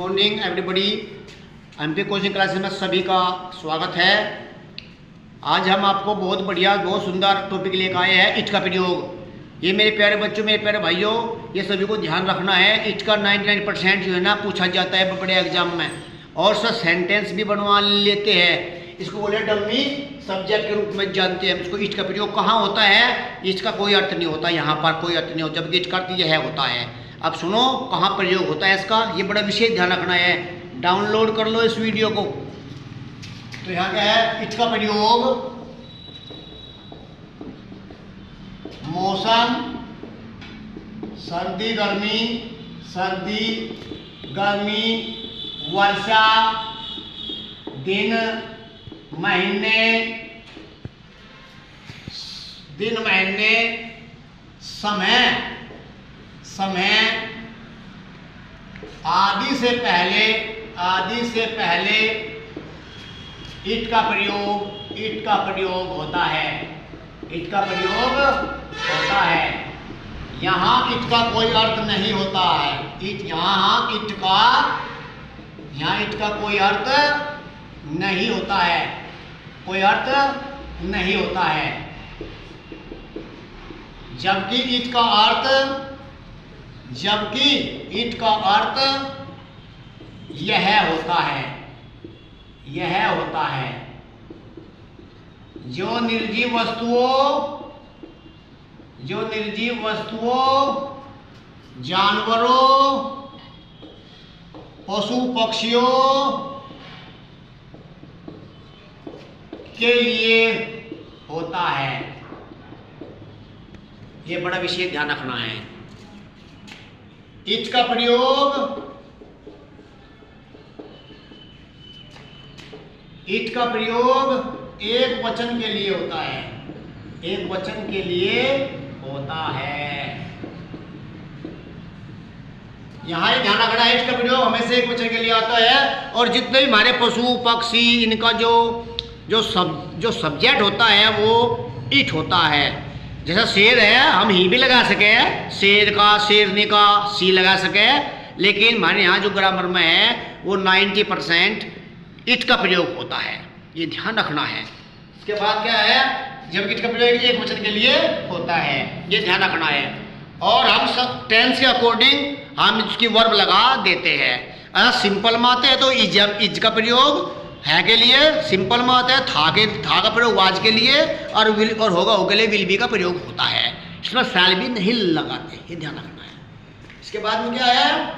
Morning everybody. MP coaching classes में सभी का स्वागत है। आज हम आपको बहुत बढ़िया बहुत सुंदर टॉपिक लेकर आए हैं, इट का प्रयोग। ये मेरे प्यारे बच्चों, मेरे प्यारे भाइयों, ये सभी को ध्यान रखना है। इट का 99% जो है ना पूछा जाता है बड़े एग्जाम में, और सब सेंटेंस भी बनवा लेते हैं। इसको बोले डमी सब्जेक्ट के रूप में जानते हैं। इसको इट का प्रयोग कहाँ होता है, इसका कोई अर्थ नहीं होता, यहाँ पर कोई अर्थ नहीं होता, जबकि इट का अर्थ यह होता है। अब सुनो कहाँ प्रयोग होता है इसका, ये बड़ा विशेष ध्यान रखना है। डाउनलोड कर लो इस वीडियो को। तो यहाँ क्या है, इट का प्रयोग मौसम, सर्दी गर्मी, सर्दी गर्मी, वर्षा, दिन महीने, दिन महीने, समय, समय आदि से पहले इट का प्रयोग होता है। इट का प्रयोग होता है। यहाँ इट का कोई अर्थ नहीं होता है। यहाँ इट का कोई अर्थ नहीं होता है, कोई अर्थ नहीं होता है। जबकि इट का अर्थ यह होता है, यह होता है। जो निर्जीव वस्तुओं, जानवरों, पशु पक्षियों के लिए होता है। ये बड़ा विशेष ध्यान रखना है। इट का प्रयोग एक वचन के लिए होता है, एक वचन के लिए होता है। यहाँ ये ध्यान रखना है, इट का प्रयोग हमेशा एक वचन के लिए आता है। और जितने भी हमारे पशु पक्षी, इनका जो सब्जेक्ट होता है वो इट होता है। जैसा शेर है, हम ही भी लगा सके, शेर का, शेरनी का सी लगा सके, लेकिन हमारे यहाँ जो ग्रामर में है वो 90% इट का प्रयोग होता है। ये ध्यान रखना है। इसके बाद क्या है, जब इट का प्रयोग एक वचन के लिए होता है, ये ध्यान रखना है। और हम सब टेंस के अकॉर्डिंग हम इसकी वर्ब लगा देते हैं। अगर सिंपल में आते हैं तो इज का प्रयोग है के लिए, सिंपल में आता है था का प्रयोग वाज के लिए, और विल और होगा हो के लिए विल बी का प्रयोग होता है। इसमें शैल भी नहीं लगाते, ये ध्यान रखना है। इसके बाद में क्या है,